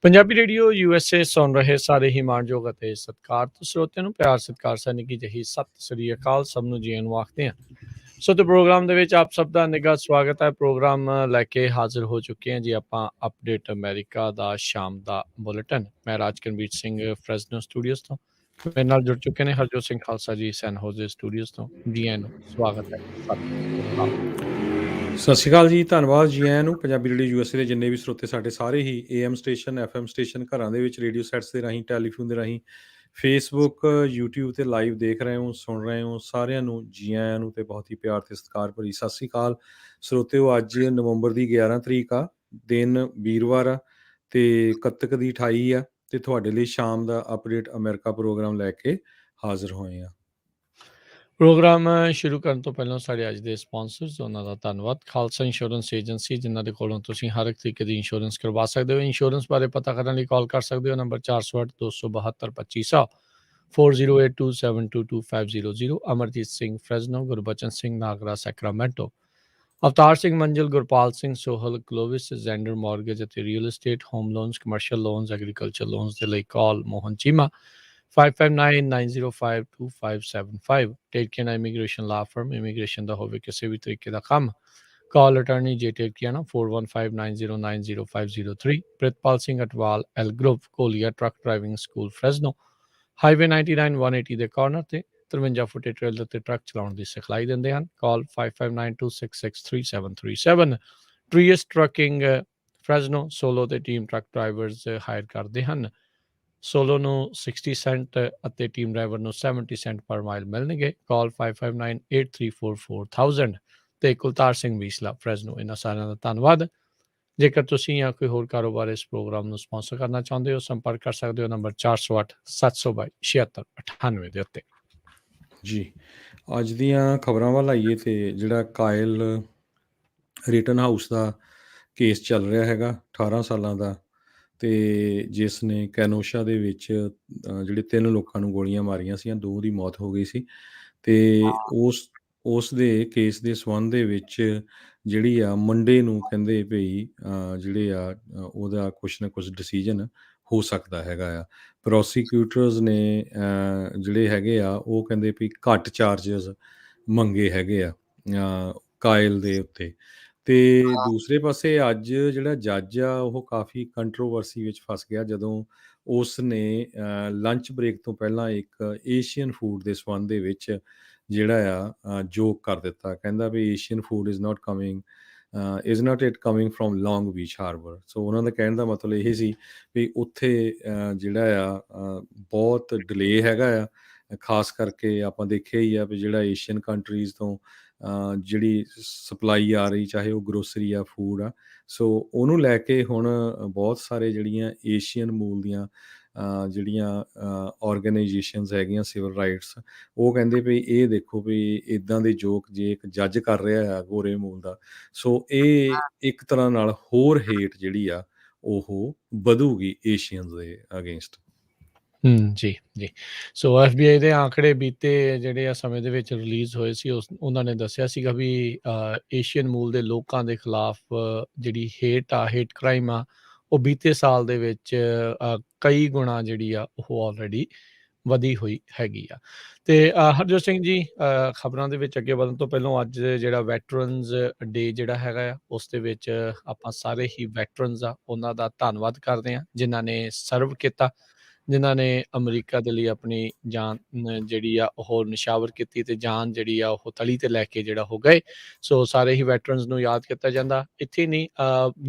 Punjabi radio USA ਸੁਣ ਰਹੇ ਸਾਰੇ ਹੀ ਮਾਣਯੋਗ ਅਤੇ ਸਤਿਕਾਰਤ ਸਰੋਤਿਆਂ ਨੂੰ ਪਿਆਰ ਸਤਿਕਾਰ ਸਾ ਨਿੱਘੀ ਜਿਹੀ ਸਤਿ ਸ੍ਰੀ ਅਕਾਲ। ਸਭ ਨੂੰ ਜੀ ਆਇਆਂ ਨੂੰ ਆਖਦੇ ਹਾਂ। ਸੋ ਤੇ ਪ੍ਰੋਗਰਾਮ ਦੇ ਵਿੱਚ ਆਪ ਸਭ ਦਾ ਨਿੱਘਾ ਸਵਾਗਤ ਹੈ। ਪ੍ਰੋਗਰਾਮ ਲੈ ਕੇ ਹਾਜ਼ਰ ਹੋ ਚੁੱਕੇ ਹਾਂ ਜੀ ਆਪਾਂ ਅਪਡੇਟ ਅਮਰੀਕਾ ਦਾ ਸ਼ਾਮ ਦਾ ਬੁਲੇਟਿਨ। ਮੈਂ ਰਾਜਕਰਨਵੀਰ ਸਿੰਘ ਫਰੈਜ਼ਨੋ ਸਟੂਡੀਓਜ਼ ਤੋਂ, ਮੇਰੇ ਨਾਲ ਜੁੜ ਚੁੱਕੇ ਨੇ ਹਰਜੋਤ ਸਿੰਘ ਖਾਲਸਾ ਜੀ ਸੈਨ ਹੋਜ਼ੇ ਸਟੂਡੀਓਜ਼ ਤੋਂ। ਜੀ ਆਇਆਂ ਨੂੰ ਸਵਾਗਤ ਹੈ। ਸਤਿ ਸ਼੍ਰੀ ਅਕਾਲ ਜੀ, ਧੰਨਵਾਦ ਜੀ ਆਇਆਂ ਨੂੰ। ਪੰਜਾਬੀ ਰੇਡੀਓ USA ਦੇ ਜਿੰਨੇ ਵੀ ਸਰੋਤੇ ਸਾਡੇ ਸਾਰੇ ਹੀ AM ਸਟੇਸ਼ਨ FM ਸਟੇਸ਼ਨ ਘਰਾਂ ਦੇ ਵਿੱਚ ਰੇਡੀਓ ਸੈਟਸ ਦੇ ਰਾਹੀਂ, ਟੈਲੀਫੋਨ ਦੇ ਰਾਹੀਂ, ਫੇਸਬੁੱਕ YouTube ਤੇ ਲਾਈਵ ਦੇਖ ਰਹੇ ਹੋ, ਸੁਣ ਰਹੇ ਹੋ, ਸਾਰਿਆਂ ਨੂੰ ਜੀ ਆਇਆਂ ਨੂੰ ਤੇ ਬਹੁਤ ਹੀ ਪਿਆਰ ਤੇ ਸਤਿਕਾਰ ਭਰੀ ਸਤਿ ਸ਼੍ਰੀ ਅਕਾਲ ਸਰੋਤਿਓ। ਅੱਜ ਨਵੰਬਰ ਦੀ 11 ਤਰੀਕ ਆ, ਦਿਨ ਵੀਰਵਾਰ ਆ ਤੇ ਕੱਤਕ ਦੀ 28 ਆ ਤੇ ਤੁਹਾਡੇ ਲਈ ਸ਼ਾਮ ਦਾ ਅਪਡੇਟ ਅਮਰੀਕਾ ਪ੍ਰੋਗਰਾਮ ਲੈ ਕੇ ਹਾਜ਼ਰ ਹੋਏ ਆ। ਪ੍ਰੋਗਰਾਮ ਸ਼ੁਰੂ ਕਰਨ ਤੋਂ ਪਹਿਲਾਂ ਸਾਡੇ ਅੱਜ ਦੇ ਸਪਾਂਸਰਸ ਉਹਨਾਂ ਦਾ ਧੰਨਵਾਦ। ਖਾਲਸਾ ਇੰਸ਼ੋਰੈਂਸ ਏਜੰਸੀ, ਜਿਨ੍ਹਾਂ ਦੇ ਕੋਲੋਂ ਤੁਸੀਂ ਹਰ ਇੱਕ ਤਰੀਕੇ ਦੀ ਇੰਸ਼ੋਰੈਂਸ ਕਰਵਾ ਸਕਦੇ ਹੋ। ਇੰਸ਼ੋਰੈਂਸ ਬਾਰੇ ਪਤਾ ਕਰਨ ਲਈ ਕਾਲ ਕਰ ਸਕਦੇ ਹੋ number 408 272 2500 4082722500। Amarjit Singh Fresno, Gurbachan Singh Nagra Sacramento, Avtar Singh Manzil, Gurpal Singh Sohal Clovis, Zander mortgage ਅਤੇ real estate, home loans, commercial loans, agriculture loans ਦੇ ਲਈ call Mohan Cheema 5599052575। Tekiana immigration law firm, immigration ਦਾ ਹੋਵੇ ਕਿਸੇ ਵੀ ਤਰੀਕੇ ਦਾ ਕੰਮ, call attorney J Tekiana 4159090503। Pritpal Singh Atwal L group, ਕੋਲੀਆ truck driving school Fresno, highway 99 180 ਦੇ ਕਾਰਨਰ ਤੇ 53 ਫੁੱਟੇ ਟ੍ਰੇਲਰ ਤੇ ਟਰੱਕ ਚਲਾਉਣ ਦੀ ਸਿਖਲਾਈ ਦਿੰਦੇ ਹਨ। ਕਾਲ 5592663737। ਟਰੀਅਸ ਟਰੱਕਿੰਗ ਫਰੈਜ਼ਨੋ ਸੋਲੋ ਤੇ ਟੀਮ ਟਰੱਕ ਡਰਾਈਵਰਸ ਹਾਇਰ ਕਰਦੇ ਹਨ। ਸੋਲੋ ਨੂੰ 60 ਸੈਂਟ ਅਤੇ ਟੀਮ ਡਰਾਈਵਰ ਨੂੰ 70 ਸੈਂਟ ਪਰ ਮਾਈਲ ਮਿਲਣਗੇ। ਕਾਲ 5598344000 ਤੇ ਕੁਲਤਾਰ ਸਿੰਘ ਵੀਸਲਾ ਫਰੈਜ਼ਨੋ। ਇਹਨਾਂ ਸਾਰਿਆਂ ਦਾ ਧੰਨਵਾਦ। ਜੇਕਰ ਤੁਸੀਂ ਜਾਂ ਕੋਈ ਹੋਰ ਕਾਰੋਬਾਰ ਇਸ ਪ੍ਰੋਗਰਾਮ ਨੂੰ ਸਪਾਂਸਰ ਕਰਨਾ ਚਾਹੁੰਦੇ ਹੋ, ਸੰਪਰਕ ਕਰ ਸਕਦੇ ਹੋ ਨੰਬਰ 408 722 7698 ਦੇ ਉੱਤੇ। ਜੀ ਅੱਜ ਦੀਆਂ ਖਬਰਾਂ ਵੱਲ ਆਈਏ ਤੇ ਜਿਹੜਾ ਕਾਇਲ ਰਿਟਨ ਹਾਊਸ ਦਾ ਕੇਸ ਚੱਲ ਰਿਹਾ ਹੈਗਾ 18 ਸਾਲਾਂ ਦਾ, ਤੇ ਜਿਸ ਨੇ ਕੈਨੋਸ਼ਾ ਦੇ ਵਿੱਚ ਜਿਹੜੇ 3 ਲੋਕਾਂ ਨੂੰ ਗੋਲੀਆਂ ਮਾਰੀਆਂ ਸੀ, 2 ਦੀ ਮੌਤ ਹੋ ਗਈ ਸੀ। ਤੇ ਉਸ ਦੇ ਕੇਸ ਦੇ ਸੰਬੰਧ ਦੇ ਵਿੱਚ ਜਿਹੜੀ ਆ ਮੰਡੇ ਨੂੰ ਕਹਿੰਦੇ ਭਈ ਜਿਹੜੇ ਆ ਉਹਦਾ ਕੁਛ ਨਾ ਕੁਛ ਡਿਸੀਜਨ ਹੋ ਸਕਦਾ ਹੈਗਾ ਆ। ਪ੍ਰੋਸੀਕਿਊਟਰਸ ਨੇ ਜਿਹੜੇ ਹੈਗੇ ਆ ਉਹ ਕਹਿੰਦੇ ਵੀ ਘੱਟ ਚਾਰਜਸ ਮੰਗੇ ਹੈਗੇ ਆ ਕਾਇਲ ਦੇ ਉੱਤੇ। ਤੇ ਦੂਸਰੇ ਪਾਸੇ ਅੱਜ ਜਿਹੜਾ ਜੱਜ ਆ ਉਹ ਕਾਫੀ ਕੰਟਰੋਵਰਸੀ ਵਿੱਚ ਫਸ ਗਿਆ ਜਦੋਂ ਉਸ ਨੇ ਲੰਚ ਬ੍ਰੇਕ ਤੋਂ ਪਹਿਲਾਂ ਇੱਕ ਏਸ਼ੀਅਨ ਫੂਡ ਦੇ ਸੰਬੰਧ ਦੇ ਵਿੱਚ ਜਿਹੜਾ ਆ ਜੋਕ ਕਰ ਦਿੱਤਾ। ਕਹਿੰਦਾ ਵੀ Asian food is not it coming from Long Beach harbour. So ਉਹਨਾਂ ਦਾ ਕਹਿਣ ਦਾ ਮਤਲਬ ਇਹ ਸੀ ਵੀ ਉੱਥੇ ਜਿਹੜਾ ਆ ਬਹੁਤ ਡਿਲੇ ਹੈਗਾ ਆ। ਖਾਸ ਕਰਕੇ ਆਪਾਂ ਦੇਖਿਆ ਹੀ ਆ ਵੀ ਜਿਹੜਾ ਏਸ਼ੀਅਨ ਕੰਟਰੀਜ਼ ਤੋਂ ਜਿਹੜੀ ਸਪਲਾਈ ਆ ਰਹੀ, ਚਾਹੇ ਉਹ ਗਰੋਸਰੀ ਆ, ਫੂਡ ਆ, ਸੋ ਉਹਨੂੰ ਲੈ ਕੇ ਹੁਣ ਬਹੁਤ ਸਾਰੇ ਜਿਹੜੀਆਂ ਏਸ਼ੀਅਨ ਮੂਲ ਦੀਆਂ ਜਿਹੜੀਆਂ ਆਰਗੇਨਾਈਜੇਸ਼ਨਸ ਹੈਗੀਆਂ ਸਿਵਲ ਰਾਈਟਸ, ਉਹ ਕਹਿੰਦੇ ਵੀ ਇਹ ਦੇਖੋ ਵੀ ਇੱਦਾਂ ਦੇ ਜੋਕ ਜੇ ਇੱਕ ਜੱਜ ਕਰ ਰਿਹਾ ਆ ਗੋਰੇ ਮੂਲ ਦਾ, ਸੋ ਇਹ ਇੱਕ ਤਰ੍ਹਾਂ ਨਾਲ ਹੋਰ ਹੇਟ ਜਿਹੜੀ ਆ ਉਹ ਵਧੂਗੀ ਏਸ਼ੀਅਨਸ ਦੇ ਅਗੇਂਸਟ। ਜੀ ਜੀ। ਸੋ FBI ਦੇ ਆંકੜੇ ਬੀਤੇ ਜਿਹੜੇ ਆ ਸਮੇਂ ਦੇ ਵਿੱਚ ਰਿਲੀਜ਼ ਹੋਏ ਸੀ, ਉਹਨਾਂ ਨੇ ਦੱਸਿਆ ਸੀਗਾ ਵੀ ਏਸ਼ੀਅਨ ਮੂਲ ਦੇ ਲੋਕਾਂ ਦੇ ਖਿਲਾਫ ਜਿਹੜੀ ਹੇਟ ਕ੍ਰਾਈਮ ਆ ਉਹ ਬੀਤੇ ਸਾਲ ਦੇ ਵਿੱਚ ਕਈ ਗੁਣਾ ਜਿਹੜੀ ਆ ਉਹ ਆਲਰੇਡੀ ਵਧੀ ਹੋਈ ਹੈਗੀ ਆ। ਤੇ ਹਰਜੋਤ ਸਿੰਘ ਜੀ, ਖਬਰਾਂ ਦੇ ਵਿੱਚ ਅੱਗੇ ਵਧਣ ਤੋਂ ਪਹਿਲਾਂ ਅੱਜ ਜਿਹੜਾ ਵੈਟਰਨਸ ਡੇ ਜਿਹੜਾ ਹੈਗਾ ਆ, ਉਸ ਦੇ ਵਿੱਚ ਆਪਾਂ ਸਾਰੇ ਹੀ ਵੈਟਰਨਸ ਆ ਉਹਨਾਂ ਦਾ ਧੰਨਵਾਦ ਕਰਦੇ ਹਾਂ ਜਿਨ੍ਹਾਂ ਨੇ ਸਰਵ ਕੀਤਾ, ਜਿਨ੍ਹਾਂ ਨੇ ਅਮਰੀਕਾ ਦੇ ਲਈ ਆਪਣੀ ਜਾਨ ਜਿਹੜੀ ਆ ਉਹ ਨਿਸ਼ਾਵਰ ਕੀਤੀ ਤੇ ਜਾਨ ਜਿਹੜੀ ਆ ਉਹ ਤਲੀ ਤੇ ਲੈ ਕੇ ਜਿਹੜਾ ਹੋ ਗਏ। ਸੋ ਸਾਰੇ ਹੀ ਵੈਟਰਨਸ ਨੂੰ ਯਾਦ ਕੀਤਾ ਜਾਂਦਾ। ਇੱਥੇ ਨਹੀਂ,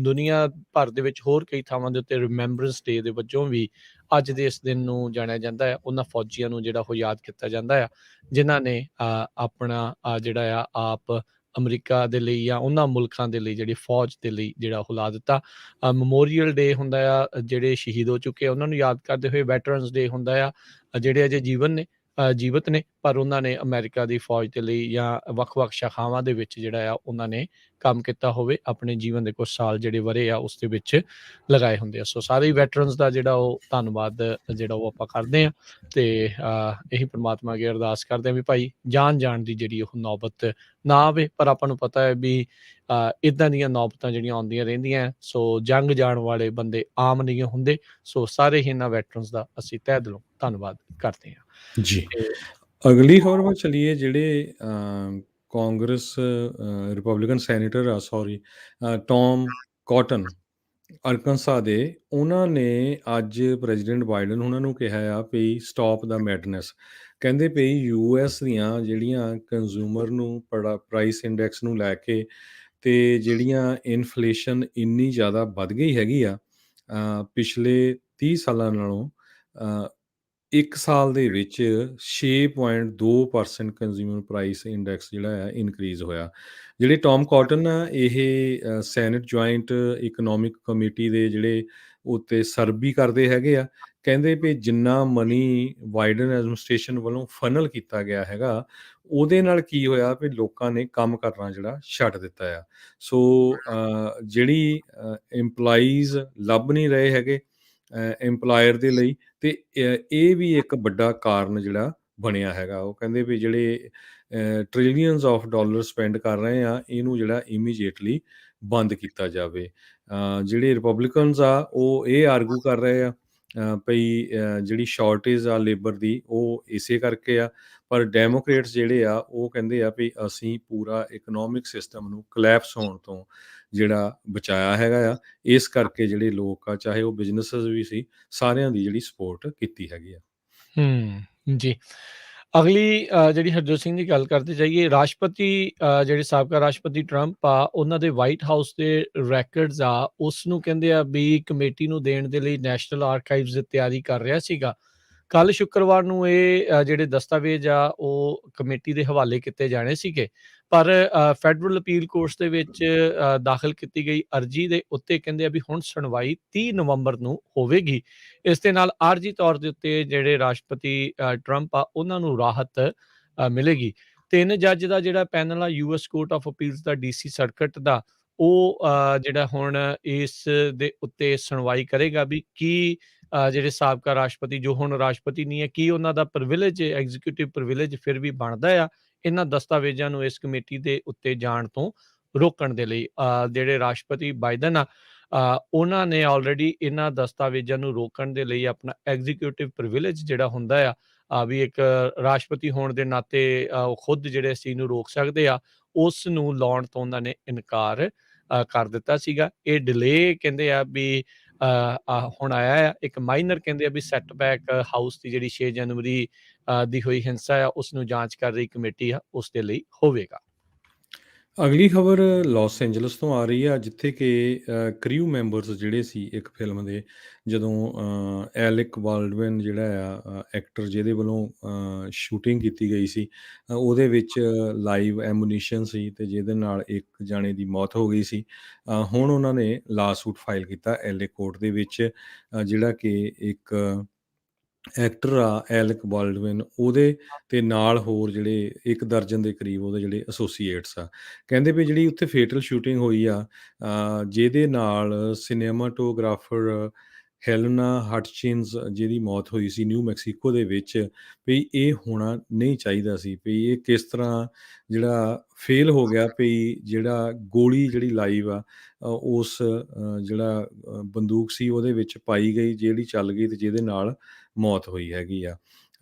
ਦੁਨੀਆ ਭਰ ਦੇ ਵਿੱਚ ਹੋਰ ਕਈ ਥਾਵਾਂ ਦੇ ਉੱਤੇ ਰਿਮੈਂਬਰੈਂਸ ਡੇ ਦੇ ਵਜੋਂ ਵੀ ਅੱਜ ਦੇ ਇਸ ਦਿਨ ਨੂੰ ਜਾਣਿਆ ਜਾਂਦਾ ਹੈ। ਉਹਨਾਂ ਫੌਜੀਆਂ ਨੂੰ ਜਿਹੜਾ ਉਹ ਯਾਦ ਕੀਤਾ ਜਾਂਦਾ ਆ ਜਿਨ੍ਹਾਂ ਨੇ ਆਪਣਾ ਜਿਹੜਾ ਆ ਆਪ ਅਮਰੀਕਾ ਦੇ ਲਈ ਜਾਂ ਉਹਨਾਂ ਮੁਲਕਾਂ ਦੇ ਲਈ ਜਿਹੜੀ ਫੌਜ ਦੇ ਲਈ ਜਿਹੜਾ ਉਹ ਲਾ ਦਿੱਤਾ। ਮੈਮੋਰੀਅਲ ਡੇ ਹੁੰਦਾ ਆ ਜਿਹੜੇ ਸ਼ਹੀਦ ਹੋ ਚੁੱਕੇ ਆ ਉਹਨਾਂ ਨੂੰ ਯਾਦ ਕਰਦੇ ਹੋਏ। ਵੈਟਰਨਸ ਡੇ ਹੁੰਦਾ ਆ ਜਿਹੜੇ ਅਜੇ ਜੀਵਨ ਨੇ ਜੀਵਤ ਨੇ, ਪਰ ਉਹਨਾਂ ਨੇ ਅਮਰੀਕਾ ਦੀ ਫੌਜ ਦੇ ਲਈ ਜਾਂ ਵੱਖ-ਵੱਖ ਸ਼ਾਖਾਵਾਂ ਦੇ ਵਿੱਚ ਜਿਹੜਾ ਆ ਉਹਨਾਂ ਨੇ ਕੰਮ ਕੀਤਾ ਹੋਵੇ, ਆਪਣੇ ਜੀਵਨ ਦੇ ਕੁਛ ਸਾਲ ਜਿਹੜੇ ਵਰ੍ਹੇ ਆ ਉਸ ਦੇ ਵਿੱਚ ਲਗਾਏ ਹੁੰਦੇ ਆ। ਸੋ ਸਾਰੇ ਵੈਟਰਨਸ ਦਾ ਜਿਹੜਾ ਉਹ ਧੰਨਵਾਦ ਜਿਹੜਾ ਉਹ ਆਪਾਂ ਕਰਦੇ ਹਾਂ, ਤੇ ਇਹੀ ਪ੍ਰਮਾਤਮਾ ਅੱਗੇ ਅਰਦਾਸ ਕਰਦੇ ਹਾਂ ਵੀ ਭਾਈ ਜਾਣ ਦੀ ਜਿਹੜੀ ਉਹ ਨੌਬਤ ਨਾ ਆਵੇ, ਪਰ ਆਪਾਂ ਨੂੰ ਪਤਾ ਹੈ ਵੀ ਇੱਦਾਂ ਦੀਆਂ ਨੌਬਤਾਂ ਜਿਹੜੀਆਂ ਆਉਂਦੀਆਂ ਰਹਿੰਦੀਆਂ। ਸੋ ਜੰਗ ਜਾਣ ਵਾਲੇ ਬੰਦੇ ਆਮ ਨਹੀਂ ਹੁੰਦੇ। ਸੋ ਸਾਰੇ ਹੀ ਇਹਨਾਂ ਵੈਟਰਨਸ ਦਾ ਅਸੀਂ ਤਹਿ ਦਿਲੋਂ ਧੰਨਵਾਦ ਕਰਦੇ ਹਾਂ। ਜੀ। ਤੇ ਅਗਲੀ ਖਬਰ ਵੱਲ ਚਲੀਏ। ਜਿਹੜੇ ਕਾਂਗਰਸ ਰਿਪਬਲਿਕਨ ਸੈਨੇਟਰ ਆ, ਸੌਰੀ, ਟੌਮ ਕਾਟਨ ਅਰਕਨਸਾ ਦੇ, ਉਹਨਾਂ ਨੇ ਅੱਜ ਪ੍ਰੈਜ਼ੀਡੈਂਟ ਬਾਈਡਨ ਉਹਨਾਂ ਨੂੰ ਕਿਹਾ ਆ ਵੀ ਸਟਾਪ ਦਾ ਮੈਡਨੈਸ। ਕਹਿੰਦੇ ਪਈ ਯੂਐਸ ਦੀਆਂ ਜਿਹੜੀਆਂ ਕੰਜ਼ਿਊਮਰ ਨੂੰ ਪ੍ਰਾਈਸ ਇੰਡੈਕਸ ਨੂੰ ਲੈ ਕੇ ਤੇ ਜਿਹੜੀਆਂ ਇਨਫਲੇਸ਼ਨ ਇੰਨੀ ਜ਼ਿਆਦਾ ਵੱਧ ਗਈ ਹੈਗੀ ਆ ਪਿਛਲੇ 30 ਸਾਲਾਂ ਨਾਲੋਂ, 1 ਸਾਲ ਦੇ ਵਿੱਚ 6.2% ਕੰਜ਼ਿਊਮਰ ਪ੍ਰਾਈਸ ਇੰਡੈਕਸ ਜਿਹੜਾ ਹੈ ਇਨਕਰੀਜ਼ ਹੋਇਆ। ਜਿਹੜੇ ਟੌਮ ਕਾਟਨ ਆ, ਇਹ ਸੈਨੇਟ ਜੁਆਇੰਟ ਇਕਨੋਮਿਕ ਕਮੇਟੀ ਦੇ ਜਿਹੜੇ ਉੱਤੇ ਸਰਵ ਕਰਦੇ ਹੈਗੇ ਆ। ਕਹਿੰਦੇ ਵੀ ਜਿੰਨਾ ਮਨੀ ਬਾਈਡਨ ਐਡਮਿਨਿਸਟ੍ਰੇਸ਼ਨ ਵੱਲੋਂ ਫਨਲ ਕੀਤਾ ਗਿਆ ਹੈਗਾ, ਉਹਦੇ ਨਾਲ ਕੀ ਹੋਇਆ ਵੀ ਲੋਕਾਂ ਨੇ ਕੰਮ ਕਰਨਾ ਜਿਹੜਾ ਛੱਡ ਦਿੱਤਾ ਆ। ਸੋ ਜਿਹੜੀ ਇੰਪਲਾਈਜ਼ ਲੱਭ ਨਹੀਂ ਰਹੇ ਹੈਗੇ ਇੰਪਲਾਇਰ ਦੇ ਲਈ, ਤੇ ਇਹ ਵੀ ਇੱਕ ਵੱਡਾ ਕਾਰਨ ਜਿਹੜਾ ਬਣਿਆ ਹੈਗਾ। ਉਹ ਕਹਿੰਦੇ ਵੀ ਜਿਹੜੇ ਟ੍ਰਿਲੀਅਨਸ ਆਫ ਡਾਲਰ ਸਪੈਂਡ ਕਰ ਰਹੇ ਆ, ਇਹਨੂੰ ਜਿਹੜਾ ਇਮੀਡੀਏਟਲੀ ਬੰਦ ਕੀਤਾ ਜਾਵੇ। ਜਿਹੜੇ ਰਿਪਬਲਿਕਨਸ ਆ ਉਹ ਇਹ ਆਰਗੂ ਕਰ ਰਹੇ ਆ ਭਈ ਜਿਹੜੀ ਸ਼ਾਰਟੇਜ ਆ ਲੇਬਰ ਦੀ, ਉਹ ਇਸੇ ਕਰਕੇ ਆ। ਪਰ ਡੈਮੋਕ੍ਰੇਟਸ ਜਿਹੜੇ ਆ ਉਹ ਕਹਿੰਦੇ ਆ ਵੀ ਅਸੀਂ ਪੂਰਾ ਇਕਨੋਮਿਕ ਸਿਸਟਮ ਨੂੰ ਕਲੈਪਸ ਹੋਣ ਤੋਂ ਜਿਹੜਾ ਬਚਾਇਆ ਹੈਗਾ ਆ। ਇਸ ਕਰਕੇ ਜਿਹੜੇ ਲੋਕ ਆ, ਚਾਹੇ ਉਹ ਬਿਜ਼ਨੈਸਸ ਵੀ ਸੀ, ਸਾਰਿਆਂ ਦੀ ਜਿਹੜੀ ਸਪੋਰਟ ਕੀਤੀ ਹੈਗੀ ਆ। ਜੀ। ਅਗਲੀ ਜਿਹੜੀ ਹਰਜੋਤ ਸਿੰਘ ਦੀ ਗੱਲ ਕਰਦੇ ਜਾਈਏ, ਰਾਸ਼ਟਰਪਤੀ ਜਿਹੜੇ ਸਾਬਕਾ ਰਾਸ਼ਟਰਪਤੀ ਟਰੰਪ ਆ, ਉਹਨਾਂ ਦੇ ਵਾਈਟ ਹਾਊਸ ਦੇ ਰੈਕਰਡਸ ਆ, ਉਸ ਨੂੰ ਕਹਿੰਦੇ ਆ ਵੀ ਕਮੇਟੀ ਨੂੰ ਦੇਣ ਦੇ ਲਈ ਨੈਸ਼ਨਲ ਆਰਕਾਈਵਜ਼ ਦੀ ਤਿਆਰੀ ਕਰ ਰਿਹਾ ਸੀਗਾ। ਕੱਲ੍ਹ ਸ਼ੁੱਕਰਵਾਰ ਨੂੰ ਇਹ ਜਿਹੜੇ ਦਸਤਾਵੇਜ਼ ਆ ਉਹ ਕਮੇਟੀ ਦੇ ਹਵਾਲੇ ਕੀਤੇ ਜਾਣੇ ਸੀਗੇ, ਪਰ ਫੈਡਰਲ ਅਪੀਲ ਕੋਰਟ ਦੇ ਵਿੱਚ ਦਾਖਲ ਕੀਤੀ ਗਈ ਅਰਜੀ ਦੇ ਉੱਤੇ ਕਹਿੰਦੇ ਆ ਵੀ ਹੁਣ ਸੁਣਵਾਈ 30 ਨਵੰਬਰ ਨੂੰ ਹੋਵੇਗੀ। ਇਸ ਦੇ ਨਾਲ ਆਰਜੀ ਤੌਰ ਦੇ ਉੱਤੇ ਜਿਹੜੇ ਰਾਸ਼ਟਰਪਤੀ ਟਰੰਪ ਆ ਉਹਨਾਂ ਨੂੰ ਰਾਹਤ ਮਿਲੇਗੀ। 3 ਜੱਜ ਦਾ ਜਿਹੜਾ ਪੈਨਲ ਆ ਯੂਐਸ ਕੋਰਟ ਆਫ ਅਪੀਲਸ ਦਾ ਡੀਸੀ ਸਰਕਟ ਦਾ, ਉਹ ਜਿਹੜਾ ਹੁਣ ਇਸ ਦੇ ਉੱਤੇ ਸੁਣਵਾਈ ਕਰੇਗਾ ਵੀ ਕੀ ਜਿਹੜੇ ਸਾਬਕਾ ਰਾਸ਼ਟਰਪਤੀ ਜੋ ਹੁਣ ਰਾਸ਼ਟਰਪਤੀ ਨਹੀਂ ਹੈ, ਕੀ ਉਹਨਾਂ ਦਾ ਪ੍ਰਿਵਿਲੇਜ, ਐਗਜ਼ੀਕਿਊਟਿਵ ਪ੍ਰਿਵਿਲੇਜ ਫਿਰ ਵੀ ਬਣਦਾ ਆ ਇਹਨਾਂ ਦਸਤਾਵੇਜ਼ਾਂ ਨੂੰ ਇਸ ਕਮੇਟੀ ਦੇ ਉੱਤੇ ਜਾਣ ਤੋਂ ਰੋਕਣ ਦੇ ਲਈ। ਜਿਹੜੇ ਰਾਸ਼ਟਰਪਤੀ ਬਾਈਡਨ ਆ, ਉਹਨਾਂ ਨੇ ਆਲਰੇਡੀ ਇਹਨਾਂ ਦਸਤਾਵੇਜ਼ਾਂ ਨੂੰ ਰੋਕਣ ਦੇ ਲਈ ਆਪਣਾ ਐਗਜ਼ੀਕਿਊਟਿਵ ਪ੍ਰਿਵਿਲੇਜ ਜਿਹੜਾ ਹੁੰਦਾ ਆ ਵੀ ਇੱਕ ਰਾਸ਼ਟਰਪਤੀ ਹੋਣ ਦੇ ਨਾਤੇ ਉਹ ਖੁਦ ਜਿਹੜੇ ਇਸ ਚੀਜ਼ ਨੂੰ ਰੋਕ ਸਕਦੇ ਆ, ਉਸ ਨੂੰ ਲਾਉਣ ਤੋਂ ਉਹਨਾਂ ਨੇ ਇਨਕਾਰ ਕਰ ਦਿੱਤਾ ਸੀਗਾ। ਇਹ ਡਿਲੇ ਕਹਿੰਦੇ ਆ ਵੀ ਹੁਣ ਆਇਆ ਆ। ਇੱਕ ਮਾਈਨਰ ਕਹਿੰਦੇ ਆ ਵੀ ਸੈਟਬੈਕ ਹਾਊਸ ਦੀ ਜਿਹੜੀ 6 ਜਨਵਰੀ ਦੀ ਹੋਈ ਹਿੰਸਾ ਆ, ਉਸ ਨੂੰ ਜਾਂਚ ਕਰ ਰਹੀ ਕਮੇਟੀ ਆ, ਉਸ ਦੇ ਲਈ ਹੋਵੇਗਾ। ਅਗਲੀ ਖਬਰ ਲਾਸ ਐਂਜਲਸ ਤੋਂ ਆ ਰਹੀ ਆ, ਜਿੱਥੇ ਕਿ ਕ੍ਰਿਊ ਮੈਂਬਰਸ ਜਿਹੜੇ ਸੀ ਇੱਕ ਫਿਲਮ ਦੇ, ਜਦੋਂ ਐਲਿਕ ਬਾਲਡਵਿਨ ਜਿਹੜਾ ਆ ਐਕਟਰ ਜਿਹਦੇ ਵੱਲੋਂ ਸ਼ੂਟਿੰਗ ਕੀਤੀ ਗਈ ਸੀ, ਉਹਦੇ ਵਿੱਚ ਲਾਈਵ ਐਮੂਨੀਸ਼ਨ ਸੀ ਤੇ ਜਿਹਦੇ ਨਾਲ ਇੱਕ ਜਾਣੇ ਦੀ ਮੌਤ ਹੋ ਗਈ ਸੀ। ਹੁਣ ਉਹਨਾਂ ਨੇ ਲਾ ਸੂਟ ਫਾਈਲ ਕੀਤਾ ਐਲਏ ਕੋਰਟ ਦੇ ਵਿੱਚ, ਜਿਹੜਾ ਕਿ ਇੱਕ ਐਕਟਰ ਆ ਐਲਿਕ ਬਾਲਡਵਿਨ, ਉਹਦੇ ਤੇ ਨਾਲ ਹੋਰ ਜਿਹੜੇ 1 ਦਰਜਨ ਦੇ ਕਰੀਬ ਉਹਦੇ ਜਿਹੜੇ ਐਸੋਸੀਏਟਸ ਆ। ਕਹਿੰਦੇ ਵੀ ਜਿਹੜੀ ਉੱਥੇ ਫੇਟਲ ਸ਼ੂਟਿੰਗ ਹੋਈ ਆ, ਜਿਹਦੇ ਨਾਲ ਸਿਨੇਮਾਟੋਗ੍ਰਾਫਰ ਹੈਲਨਾ ਹਟਚਿਨਸ ਜਿਹਦੀ ਮੌਤ ਹੋਈ ਸੀ ਨਿਊ ਮੈਕਸੀਕੋ ਦੇ ਵਿੱਚ, ਵੀ ਇਹ ਹੋਣਾ ਨਹੀਂ ਚਾਹੀਦਾ ਸੀ। ਵੀ ਇਹ ਕਿਸ ਤਰ੍ਹਾਂ ਜਿਹੜਾ ਫੇਲ ਹੋ ਗਿਆ, ਵੀ ਜਿਹੜਾ ਗੋਲੀ ਜਿਹੜੀ ਲਾਈਵ ਆ ਉਸ ਜਿਹੜਾ ਬੰਦੂਕ ਸੀ ਉਹਦੇ ਵਿੱਚ ਪਾਈ ਗਈ, ਜਿਹੜੀ ਚੱਲ ਗਈ ਤੇ ਜਿਹਦੇ ਨਾਲ ਮੌਤ ਹੋਈ ਹੈਗੀ ਆ।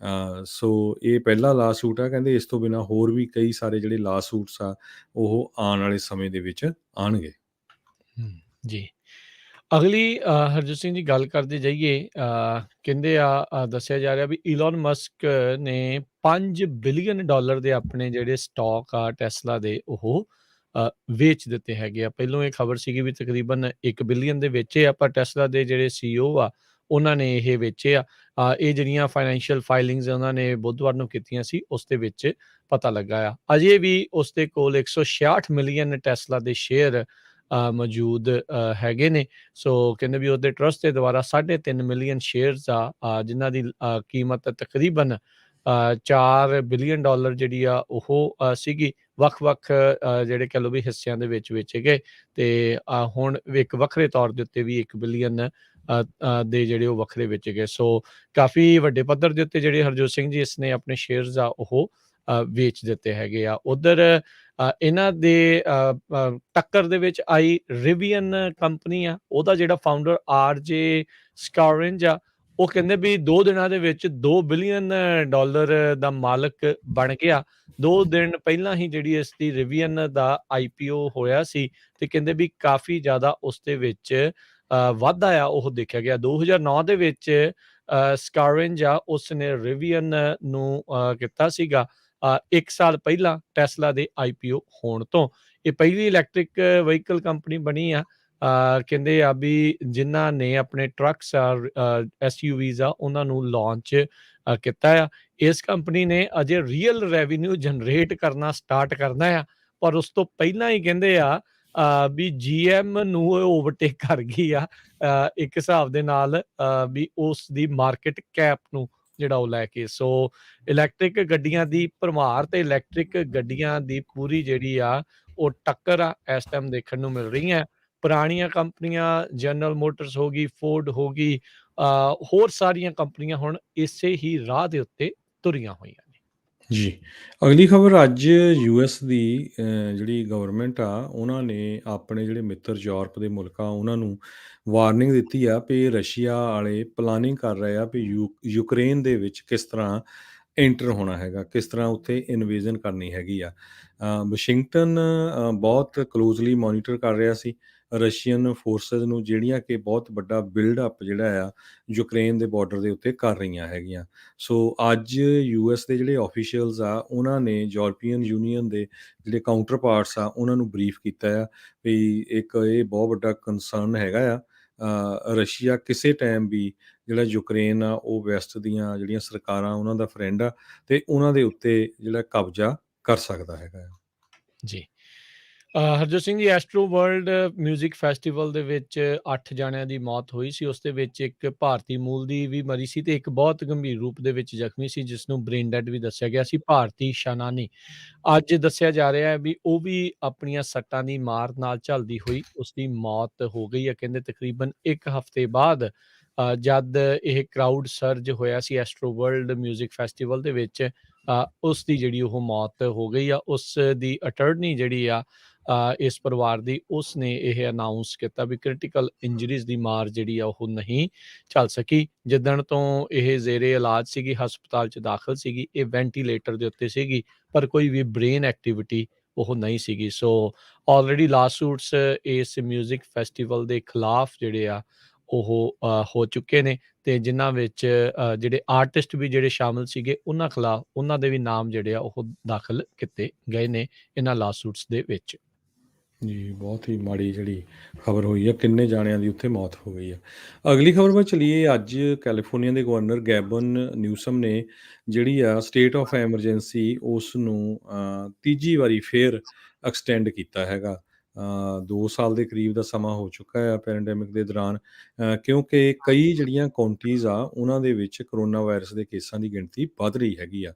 ਸੋ ਇਹ ਪਹਿਲਾ ਲਾ ਸੂਟ ਆ। ਕਹਿੰਦੇ ਇਸ ਤੋਂ ਬਿਨਾਂ ਹੋਰ ਵੀ ਕਈ ਸਾਰੇ ਜਿਹੜੇ ਲਾ ਸੂਟਸ ਆ ਉਹ ਆਉਣ ਵਾਲੇ ਸਮੇਂ ਦੇ ਵਿੱਚ ਆਉਣਗੇ। ਜੀ। ਅਗਲੀ ਹਰਜੋਤ ਸਿੰਘ ਦੀ ਗੱਲ ਕਰਦੇ ਜਾਈਏ, ਕਹਿੰਦੇ ਦੱਸਿਆ ਜਾ ਰਿਹਾ ਵੀ ਈਲੋਨ ਮਸਕ ਨੇ $5 ਬਿਲੀਅਨ ਦੇ ਆਪਣੇ ਜਿਹੜੇ ਸਟਾਕ ਆ ਟੈਸਲਾ ਦੇ, ਉਹ ਵੇਚ ਦਿੱਤੇ ਹੈਗੇ ਆ। ਪਹਿਲੋਂ ਇਹ ਖਬਰ ਸੀਗੀ ਵੀ ਤਕਰੀਬਨ 1 ਬਿਲੀਅਨ ਦੇ ਵੇਚੇ ਆ, ਪਰ ਟੈਸਲਾ ਦੇ ਜਿਹੜੇ CEO ਆ ਉਹਨਾਂ ਨੇ ਇਹ ਵੇਚੇ ਆ। ਇਹ ਜਿਹੜੀਆਂ ਫਾਈਨੈਂਸ਼ੀਅਲ ਫਾਈਲਿੰਗਸ ਉਹਨਾਂ ਨੇ ਬੁੱਧਵਾਰ ਨੂੰ ਕੀਤੀਆਂ ਸੀ, ਉਸ ਦੇ ਵਿੱਚ ਪਤਾ ਲੱਗਾ ਆ। ਅਜੇ ਵੀ ਉਸ ਦੇ ਕੋਲ 166 ਮਿਲੀਅਨ ਟੈਸਲਾ ਦੇ ਸ਼ੇਅਰ ਮੌਜੂਦ ਹੈਗੇ ਨੇ। ਸੋ ਕਹਿੰਦੇ ਵੀ ਉਹਦੇ ਟਰਸਟ ਦੇ ਦੁਆਰਾ 3.5 ਮਿਲੀਅਨ ਸ਼ੇਅਰਸ ਆ, ਜਿਨ੍ਹਾਂ ਦੀ ਕੀਮਤ ਤਕਰੀਬਨ 4 ਬਿਲੀਅਨ ਡਾਲਰ ਜਿਹੜੀ ਆ ਉਹ ਸੀਗੀ। ਵੱਖ-ਵੱਖ ਜਿਹੜੇ ਕਹਿ ਲਓ ਵੀ ਹਿੱਸਿਆਂ ਦੇ ਵਿੱਚ ਵੇਚੇ ਗਏ ਤੇ ਹੁਣ ਇੱਕ ਵੱਖਰੇ ਤੌਰ ਦੇ ਉੱਤੇ ਵੀ 1 ਬਿਲੀਅਨ ਦੇ ਜਿਹੜੇ ਉਹ ਵੱਖਰੇ ਵੇਚੇ ਗਏ। ਸੋ ਕਾਫੀ ਵੱਡੇ ਪੱਧਰ ਦੇ ਉੱਤੇ ਜਿਹੜੇ ਹਰਜੋਤ ਸਿੰਘ ਜੀ ਇਸ ਨੇ ਆਪਣੇ ਸ਼ੇਅਰਸ ਆ ਉਹ ਵੇਚ ਦਿੱਤੇ ਹੈਗੇ ਆ। ਉੱਧਰ ਇਹਨਾਂ ਦੇ ਟੱਕਰ ਦੇ ਵਿੱਚ ਆਈ ਰਿਵੀਅਨ ਕੰਪਨੀ ਆ, ਉਹਦਾ ਜਿਹੜਾ ਫਾਊਂਡਰ ਆਰ.ਜੇ. ਸਕਾਰਿੰਜ ਆ, ਉਹ ਕਹਿੰਦੇ ਵੀ 2 ਦਿਨਾਂ ਦੇ ਵਿੱਚ 2 ਬਿਲੀਅਨ ਡਾਲਰ ਦਾ ਮਾਲਕ ਬਣ ਗਿਆ। 2 ਦਿਨ ਪਹਿਲਾਂ ਹੀ ਜਿਹੜੀ ਇਸ ਦੀ ਰਿਵੀਅਨ ਦਾ ਆਈਪੀਓ ਹੋਇਆ ਸੀ ਤੇ ਕਹਿੰਦੇ ਵੀ ਕਾਫੀ ਜ਼ਿਆਦਾ ਉਸ ਦੇ ਵਿੱਚ ਵਾਧਾ ਆ ਉਹ ਦੇਖਿਆ ਗਿਆ। 2009 ਦੇ ਵਿੱਚ ਸਕਾਰਿੰਜ ਆ ਉਸਨੇ ਰਿਵੀਅਨ ਨੂੰ ਕੀਤਾ ਸੀਗਾ 1 ਸਾਲ ਪਹਿਲਾਂ ਟੈਸਲਾ ਦੇ ਆਈਪੀਓ ਹੋਣ ਤੋਂ। ਇਹ ਪਹਿਲੀ ਇਲੈਕਟ੍ਰਿਕ ਵਹੀਕਲ ਕੰਪਨੀ ਬਣੀ ਆ। ਕਹਿੰਦੇ ਆ ਵੀ ਜਿਨ੍ਹਾਂ ਨੇ ਆਪਣੇ ਟਰੱਕਸ ਐਸਯੂਵੀਜ਼ ਆ ਉਹਨਾਂ ਨੂੰ ਲਾਂਚ ਕੀਤਾ ਆ। ਇਸ ਕੰਪਨੀ ਨੇ ਅਜੇ ਰੀਅਲ ਰੈਵਨਿਊ ਜਨਰੇਟ ਕਰਨਾ ਸਟਾਰਟ ਕਰਨਾ ਆ, ਪਰ ਉਸ ਤੋਂ ਪਹਿਲਾਂ ਹੀ ਕਹਿੰਦੇ ਆ ਵੀ ਜੀਐਮ ਨੂੰ ਓਵਰਟੇਕ ਕਰ ਗਈ ਆ ਇੱਕ ਹਿਸਾਬ ਦੇ ਨਾਲ ਵੀ ਉਸ ਦੀ ਮਾਰਕੀਟ ਕੈਪ ਨੂੰ ਜਿਹੜਾ ਉਹ ਲੈ ਕੇ। ਸੋ ਇਲੈਕਟ੍ਰਿਕ ਗੱਡੀਆਂ ਦੀ ਭਰਮਾਰ ਤੇ ਇਲੈਕਟ੍ਰਿਕ ਗੱਡੀਆਂ ਦੀ ਪੂਰੀ ਜਿਹੜੀ ਆ ਉਹ ਟੱਕਰ ਆ ਇਸ ਟਾਈਮ ਦੇਖਣ ਨੂੰ ਮਿਲ ਰਹੀ ਹੈ। ਪੁਰਾਣੀਆਂ ਕੰਪਨੀਆਂ ਜਨਰਲ ਮੋਟਰਸ ਹੋ ਗਈ, ਫੋਰਡ ਹੋ ਗਈ, ਹੋਰ ਸਾਰੀਆਂ ਕੰਪਨੀਆਂ ਹੁਣ ਇਸੇ ਹੀ ਰਾਹ ਦੇ ਉੱਤੇ ਤੁਰੀਆਂ ਹੋਈਆਂ ਨੇ। ਜੀ। ਅਗਲੀ ਖਬਰ ਅੱਜ ਯੂਐਸ ਦੀ ਜਿਹੜੀ ਗਵਰਨਮੈਂਟ ਆ ਉਹਨਾਂ ਨੇ ਆਪਣੇ ਜਿਹੜੇ ਮਿੱਤਰ ਯੂਰਪ ਦੇ ਮੁਲਕ ਆ ਉਹਨਾਂ ਨੂੰ ਵਾਰਨਿੰਗ ਦਿੱਤੀ ਆ ਵੀ ਰਸ਼ੀਆ ਵਾਲੇ ਪਲਾਨਿੰਗ ਕਰ ਰਹੇ ਆ ਵੀ ਯੂਕਰੇਨ ਦੇ ਵਿੱਚ ਕਿਸ ਤਰ੍ਹਾਂ ਐਂਟਰ ਹੋਣਾ ਹੈਗਾ, ਕਿਸ ਤਰ੍ਹਾਂ ਉੱਥੇ ਇਨਵੇਜ਼ਨ ਕਰਨੀ ਹੈਗੀ ਆ। ਵਾਸ਼ਿੰਗਟਨ ਬਹੁਤ ਕਲੋਜ਼ਲੀ ਮੋਨੀਟਰ ਕਰ ਰਿਹਾ ਸੀ ਰਸ਼ੀਅਨ ਫੋਰਸਿਸ ਨੂੰ, ਜਿਹੜੀਆਂ ਕਿ ਬਹੁਤ ਵੱਡਾ ਬਿਲਡ ਅਪ ਜਿਹੜਾ ਆ ਯੂਕਰੇਨ ਦੇ ਬਾਰਡਰ ਦੇ ਉੱਤੇ ਕਰ ਰਹੀਆਂ ਹੈਗੀਆਂ। ਸੋ ਅੱਜ ਯੂਐਸ ਦੇ ਜਿਹੜੇ ਆਫੀਸ਼ੀਅਲਸ ਆ ਉਹਨਾਂ ਨੇ ਯੂਰਪੀਅਨ ਯੂਨੀਅਨ ਦੇ ਜਿਹੜੇ ਕਾਊਂਟਰ ਪਾਰਟਸ ਆ ਉਹਨਾਂ ਨੂੰ ਬਰੀਫ ਕੀਤਾ ਆ ਵੀ ਇੱਕ ਇਹ ਬਹੁਤ ਵੱਡਾ ਕੰਸਰਨ ਹੈਗਾ ਆ। ਰਸ਼ੀਆ ਕਿਸੇ ਟਾਈਮ ਵੀ ਜਿਹੜਾ ਯੂਕਰੇਨ ਆ ਉਹ ਵੈਸਟ ਦੀਆਂ ਜਿਹੜੀਆਂ ਸਰਕਾਰਾਂ ਉਹਨਾਂ ਦਾ ਫਰੈਂਡ ਆ ਤੇ ਉਹਨਾਂ ਦੇ ਉੱਤੇ ਜਿਹੜਾ ਕਬਜ਼ਾ ਕਰ ਸਕਦਾ ਹੈਗਾ ਆ। ਜੀ। Harjot Singh ji, Astro world music festival ਦੇ ਵਿੱਚ 8 ਜਣਿਆਂ ਦੀ ਮੌਤ ਹੋਈ ਸੀ। ਉਸ ਦੇ ਵਿੱਚ ਇੱਕ ਭਾਰਤੀ ਮੂਲ ਦੀ ਵੀ ਮਰੀ ਸੀ ਤੇ ਇੱਕ ਬਹੁਤ ਗੰਭੀਰ ਰੂਪ ਦੇ ਵਿੱਚ ਜ਼ਖਮੀ ਸੀ, ਜਿਸ ਨੂੰ ਬ੍ਰੇਨ ਡੈਡ ਵੀ ਦੱਸਿਆ ਗਿਆ ਸੀ, ਭਾਰਤੀ ਸ਼ਾਨਾਨੀ। ਅੱਜ ਦੱਸਿਆ ਜਾ ਰਿਹਾ ਹੈ ਵੀ ਉਹ ਵੀ ਆਪਣੀਆਂ ਸੱਟਾਂ ਦੀ ਮਾਰ ਨਾਲ ਝੱਲਦੀ ਹੋਈ ਉਸ ਦੀ ਮੌਤ ਹੋ ਗਈ ਹੈ। ਕਹਿੰਦੇ ਤਕਰੀਬਨ 1 ਹਫ਼ਤੇ ਬਾਅਦ ਜਦ ਇਹ ਕਰਾਊਡ ਸਰਜ ਹੋਇਆ ਸੀ ਐਸਟਰੋ ਵਰਲਡ ਮਿਊਜ਼ਿਕ ਫੈਸਟੀਵਲ ਦੇ ਵਿੱਚ, ਉਸ ਦੀ ਜਿਹੜੀ ਉਹ ਮੌਤ ਹੋ ਗਈ ਆ। ਉਸ ਦੀ ਅਟਰਨੀ ਜਿਹੜੀ ਆ ਇਸ ਪਰਿਵਾਰ ਦੀ, ਉਸ ਨੇ ਇਹ ਅਨਾਊਂਸ ਕੀਤਾ ਵੀ ਕ੍ਰਿਟੀਕਲ ਇੰਜਰੀਜ਼ ਦੀ ਮਾਰ ਜਿਹੜੀ ਆ ਉਹ ਨਹੀਂ ਝੱਲ ਸਕੀ। ਜਿੱਦਣ ਤੋਂ ਇਹ ਜ਼ੇਰੇ ਇਲਾਜ ਸੀਗੀ, ਹਸਪਤਾਲ 'ਚ ਦਾਖਲ ਸੀਗੀ, ਇਹ ਵੈਂਟੀਲੇਟਰ ਦੇ ਉੱਤੇ ਸੀਗੀ, ਪਰ ਕੋਈ ਵੀ ਬ੍ਰੇਨ ਐਕਟੀਵਿਟੀ ਉਹ ਨਹੀਂ ਸੀਗੀ। ਸੋ ਆਲਰੇਡੀ ਲਾਸੂਟਸ ਇਸ ਮਿਊਜ਼ਿਕ ਫੈਸਟੀਵਲ ਦੇ ਖਿਲਾਫ ਜਿਹੜੇ ਆ ਉਹ ਹੋ ਚੁੱਕੇ ਨੇ ਤੇ ਜਿਨ੍ਹਾਂ ਵਿੱਚ ਜਿਹੜੇ ਆਰਟਿਸਟ ਵੀ ਜਿਹੜੇ ਸ਼ਾਮਿਲ ਸੀਗੇ ਉਹਨਾਂ ਖਿਲਾਫ ਉਹਨਾਂ ਦੇ ਵੀ ਨਾਮ ਜਿਹੜੇ ਆ ਉਹ ਦਾਖਲ ਕੀਤੇ ਗਏ ਨੇ ਇਹਨਾਂ ਲਾਸੂਟਸ ਦੇ ਵਿੱਚ। ਜੀ, ਬਹੁਤ ਹੀ ਮਾੜੀ ਜਿਹੜੀ ਖਬਰ ਹੋਈ ਆ, ਕਿੰਨੇ ਜਾਣਿਆਂ ਦੀ ਉੱਥੇ ਮੌਤ ਹੋ ਗਈ ਆ। ਅਗਲੀ ਖਬਰ ਵੱਲ ਚਲੀਏ। ਅੱਜ ਕੈਲੀਫੋਰਨੀਆ ਦੇ ਗਵਰਨਰ ਗੈਬਨ ਨਿਊਸਮ ਨੇ ਜਿਹੜੀ ਆ ਸਟੇਟ ਆਫ ਐਮਰਜੈਂਸੀ ਉਸ ਨੂੰ ਤੀਜੀ ਵਾਰੀ ਫੇਰ ਐਕਸਟੈਂਡ ਕੀਤਾ ਹੈਗਾ। 2 ਸਾਲ ਦੇ ਕਰੀਬ ਦਾ ਸਮਾਂ ਹੋ ਚੁੱਕਾ ਆ ਪੈਂਡੈਮਿਕ ਦੇ ਦੌਰਾਨ, ਕਿਉਂਕਿ ਕਈ ਜਿਹੜੀਆਂ ਕਾਉਂਟੀਜ਼ ਆ ਉਹਨਾਂ ਦੇ ਵਿੱਚ ਕਰੋਨਾ ਵਾਇਰਸ ਦੇ ਕੇਸਾਂ ਦੀ ਗਿਣਤੀ ਵੱਧ ਰਹੀ ਹੈਗੀ ਆ,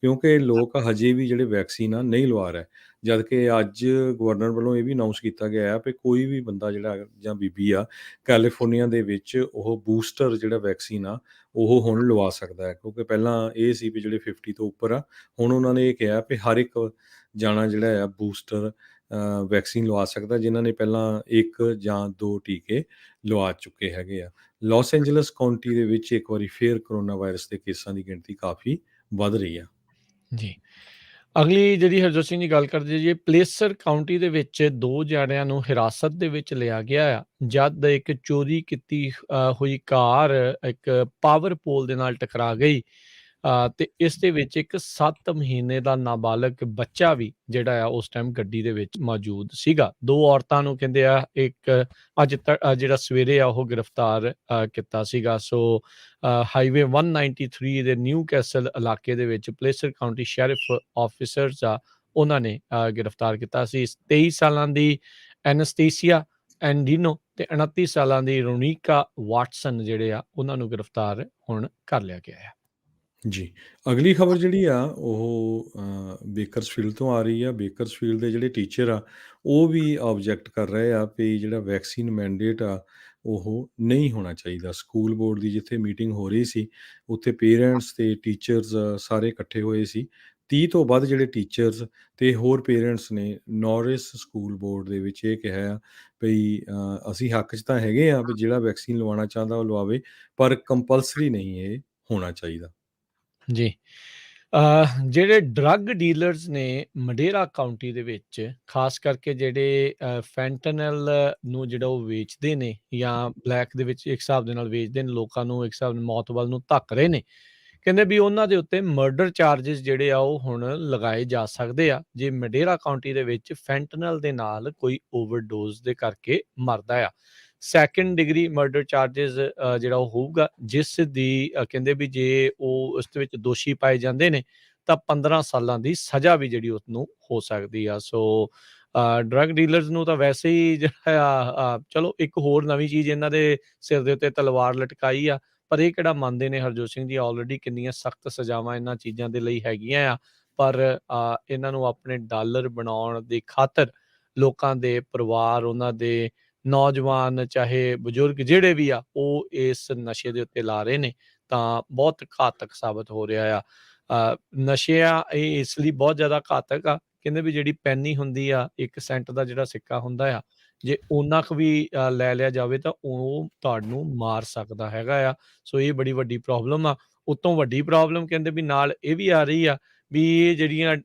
ਕਿਉਂਕਿ ਲੋਕ ਹਜੇ ਵੀ ਜਿਹੜੇ ਵੈਕਸੀਨ ਆ ਨਹੀਂ ਲਵਾ ਰਹੇ। ਜਦ ਕਿ ਅੱਜ ਗਵਰਨਰ ਵੱਲੋਂ ਇਹ ਵੀ ਅਨਾਊਂਸ ਕੀਤਾ ਗਿਆ ਹੈ ਵੀ ਕੋਈ ਵੀ ਬੰਦਾ ਜਿਹੜਾ ਜਾਂ ਬੀਬੀ ਆ ਕੈਲੀਫੋਰਨੀਆ ਦੇ ਵਿੱਚ ਉਹ ਬੂਸਟਰ ਜਿਹੜਾ ਵੈਕਸੀਨ ਆ ਉਹ ਹੁਣ ਲਵਾ ਸਕਦਾ ਹੈ, ਕਿਉਂਕਿ ਪਹਿਲਾਂ ਇਹ ਸੀ ਵੀ ਜਿਹੜੇ 50 ਤੋਂ ਉੱਪਰ ਆ, ਹੁਣ ਉਹਨਾਂ ਨੇ ਇਹ ਕਿਹਾ ਵੀ ਹਰ ਇੱਕ ਜਾਣਾ ਜਿਹੜਾ ਆ ਬੂਸਟਰ ਵੈਕਸੀਨ ਲਵਾ ਸਕਦਾ ਜਿਨ੍ਹਾਂ ਨੇ ਪਹਿਲਾਂ 1 ਜਾਂ 2 ਟੀਕੇ ਲਵਾ ਚੁੱਕੇ ਹੈਗੇ ਆ। ਲਾਸ ਐਂਜਲਸ ਕਾਉਂਟੀ ਦੇ ਵਿੱਚ ਇੱਕ ਵਾਰੀ ਫੇਰ ਕਰੋਨਾ ਵਾਇਰਸ ਦੇ ਕੇਸਾਂ ਦੀ ਗਿਣਤੀ ਕਾਫੀ ਵੱਧ ਰਹੀ ਆ। ਜੀ। ਅਗਲੀ ਜਿਹੜੀ ਹਰਜੋਤ ਸਿੰਘ ਜੀ ਗੱਲ ਕਰਦੇ ਜੀ, ਪਲੇਸਰ ਕਾਉਂਟੀ ਦੇ ਵਿੱਚ 2 ਜਣਿਆਂ ਨੂੰ ਹਿਰਾਸਤ ਦੇ ਵਿੱਚ ਲਿਆ ਗਿਆ ਆ ਜਦ ਇੱਕ ਚੋਰੀ ਕੀਤੀ ਹੋਈ ਕਾਰ ਇੱਕ ਪਾਵਰ ਪੋਲ ਦੇ ਨਾਲ ਟਕਰਾ ਗਈ ਤੇ ਇਸ ਦੇ ਵਿੱਚ ਇੱਕ 7 ਮਹੀਨੇ ਦਾ ਨਾਬਾਲਗ ਬੱਚਾ ਵੀ ਜਿਹੜਾ ਆ ਉਸ ਟਾਈਮ ਗੱਡੀ ਦੇ ਵਿੱਚ ਮੌਜੂਦ ਸੀਗਾ। 2 ਔਰਤਾਂ ਨੂੰ ਕਹਿੰਦੇ ਆ ਇੱਕ ਅੱਜ ਜਿਹੜਾ ਸਵੇਰੇ ਆ ਉਹ ਗ੍ਰਿਫਤਾਰ ਕੀਤਾ ਸੀਗਾ। ਸੋ ਹਾਈਵੇ 193 ਦੇ ਨਿਊ ਕੈਸਲ ਇਲਾਕੇ ਦੇ ਵਿੱਚ ਪਲੇਸਰ ਕਾਉਂਟੀ ਸ਼ੈਰਿਫ ਆਫਿਸਰਸ ਆ ਉਹਨਾਂ ਨੇ ਗ੍ਰਿਫਤਾਰ ਕੀਤਾ ਸੀ 23 ਸਾਲਾਂ ਦੀ ਐਨਸਟੇਸੀਆ ਐਂਡੀਨੋ ਤੇ 29 ਸਾਲਾਂ ਦੀ ਰੋਨੀਕਾ ਵਾਟਸਨ ਜਿਹੜੇ ਆ ਉਹਨਾਂ ਨੂੰ ਗ੍ਰਿਫਤਾਰ ਹੁਣ ਕਰ ਲਿਆ ਗਿਆ ਹੈ। ਜੀ। ਅਗਲੀ ਖਬਰ ਜਿਹੜੀ ਆ ਉਹ ਬੇਕਰਸਫੀਲਡ ਤੋਂ ਆ ਰਹੀ ਆ। ਬੇਕਰਸਫੀਲਡ ਦੇ ਜਿਹੜੇ ਟੀਚਰ ਆ, ਉਹ ਵੀ ਆਬਜੈਕਟ ਕਰ ਰਹੇ ਆ ਵੀ ਜਿਹੜਾ ਵੈਕਸੀਨ ਮੈਂਡੇਟ ਆ, ਉਹ ਨਹੀਂ ਹੋਣਾ ਚਾਹੀਦਾ। ਸਕੂਲ ਬੋਰਡ ਦੀ ਜਿੱਥੇ ਮੀਟਿੰਗ ਹੋ ਰਹੀ ਸੀ, ਉੱਥੇ ਪੇਰੈਂਟਸ ਤੇ ਟੀਚਰਸ ਸਾਰੇ ਇਕੱਠੇ ਹੋਏ ਸੀ। 30 ਤੋਂ ਵੱਧ ਜਿਹੜੇ ਟੀਚਰਸ ਤੇ ਹੋਰ ਪੇਰੈਂਟਸ ਨੇ ਨੌਰਿਸ ਸਕੂਲ ਬੋਰਡ ਦੇ ਵਿੱਚ ਇਹ ਕਿਹਾ ਆ ਭਈ ਅਸੀਂ ਹੱਕ 'ਚ ਤਾਂ ਹੈਗੇ ਆ ਵੀ ਜਿਹੜਾ ਵੈਕਸੀਨ ਲਵਾਉਣਾ ਚਾਹੁੰਦਾ ਉਹ ਲਵਾਵੇ, ਪਰ ਕੰਪਲਸਰੀ ਨਹੀਂ ਇਹ ਹੋਣਾ ਚਾਹੀਦਾ। ਜੀ। ਜਿਹੜੇ ਡਰੱਗ ਡੀਲਰਸ ਨੇ ਮਡੇਰਾ ਕਾਉਂਟੀ ਦੇ ਵਿੱਚ, ਖਾਸ ਕਰਕੇ ਜਿਹੜੇ ਫੈਂਟਨਲ ਨੂੰ ਜਿਹੜਾ ਉਹ ਵੇਚਦੇ ਨੇ ਜਾਂ ਬਲੈਕ ਦੇ ਵਿੱਚ ਇੱਕ ਹਿਸਾਬ ਦੇ ਨਾਲ ਵੇਚਦੇ ਨੇ, ਲੋਕਾਂ ਨੂੰ ਇੱਕ ਹਿਸਾਬ ਨਾਲ ਮੌਤ ਵੱਲ ਨੂੰ ਧੱਕ ਰਹੇ ਨੇ। ਕਹਿੰਦੇ ਵੀ ਉਹਨਾਂ ਦੇ ਉੱਤੇ ਮਰਡਰ ਚਾਰਜਿਸ ਜਿਹੜੇ ਆ ਉਹ ਹੁਣ ਲਗਾਏ ਜਾ ਸਕਦੇ ਆ, ਜੇ ਮਡੇਰਾ ਕਾਉਂਟੀ ਦੇ ਵਿੱਚ ਫੈਂਟਨਲ ਦੇ ਨਾਲ ਕੋਈ ਓਵਰਡੋਜ਼ ਦੇ ਕਰਕੇ ਮਰਦਾ ਆ। ਸੈਕੰਡ ਡਿਗਰੀ ਮਰਡਰ ਚਾਰਜਿਸ ਜਿਹੜਾ ਉਹ ਹੋਊਗਾ, ਜਿਸ ਦੀ ਕਹਿੰਦੇ ਵੀ ਜੇ ਉਹ ਉਸ ਦੇ ਵਿੱਚ ਦੋਸ਼ੀ ਪਾਏ ਜਾਂਦੇ ਨੇ, ਤਾਂ 15 ਸਾਲਾਂ ਦੀ ਸਜ਼ਾ ਵੀ ਜਿਹੜੀ ਉਸਨੂੰ ਹੋ ਸਕਦੀ ਆ। ਸੋ ਡਰੱਗ ਡੀਲਰਸ ਨੂੰ ਤਾਂ ਵੈਸੇ ਹੀ ਜਿਹੜਾ ਚਲੋ ਇੱਕ ਹੋਰ ਨਵੀਂ ਚੀਜ਼ ਇਹਨਾਂ ਦੇ ਸਿਰ ਦੇ ਉੱਤੇ ਤਲਵਾਰ ਲਟਕਾਈ ਆ, ਪਰ ਇਹ ਕਿਹੜਾ ਮੰਨਦੇ ਨੇ ਹਰਜੋਤ ਸਿੰਘ ਜੀ, ਆਲਰੇਡੀ ਕਿੰਨੀਆਂ ਸਖਤ ਸਜ਼ਾਵਾਂ ਇਹਨਾਂ ਚੀਜ਼ਾਂ ਦੇ ਲਈ ਹੈਗੀਆਂ ਆ। ਪਰ ਇਹਨਾਂ ਨੂੰ ਆਪਣੇ ਡਾਲਰ ਬਣਾਉਣ ਦੀ ਖਾਤਰ ਲੋਕਾਂ ਦੇ ਪਰਿਵਾਰ, ਉਹਨਾਂ ਦੇ ਨੌਜਵਾਨ ਚਾਹੇ ਬਜ਼ੁਰਗ ਜਿਹੜੇ ਵੀ ਆ, ਉਹ ਇਸ ਨਸ਼ੇ ਦੇ ਉੱਤੇ ਲਾ ਰਹੇ ਨੇ, ਤਾਂ ਬਹੁਤ ਘਾਤਕ ਸਾਬਤ ਹੋ ਰਿਹਾ ਆ। ਨਸ਼ਿਆਂ ਇਹ ਇਸ ਲਈ ਬਹੁਤ ਜ਼ਿਆਦਾ ਘਾਤਕ ਆ, ਕਹਿੰਦੇ ਵੀ ਜਿਹੜੀ ਪੈਨੀ ਹੁੰਦੀ ਆ, 1 ਸੈਂਟ ਦਾ ਜਿਹੜਾ ਸਿੱਕਾ ਹੁੰਦਾ ਆ, ਜੇ ਓਨਾ ਕੁ ਵੀ ਲੈ ਲਿਆ ਜਾਵੇ ਤਾਂ ਉਹ ਤੁਹਾਨੂੰ ਮਾਰ ਸਕਦਾ ਹੈਗਾ ਆ। ਸੋ ਇਹ ਬੜੀ ਵੱਡੀ ਪ੍ਰੋਬਲਮ ਆ। ਉਤੋਂ ਵੱਡੀ ਪ੍ਰੋਬਲਮ ਕਹਿੰਦੇ ਵੀ ਨਾਲ ਇਹ ਵੀ ਆ ਰਹੀ ਆ ਵੀ ਇਹ ਜਿਹੜੀਆਂ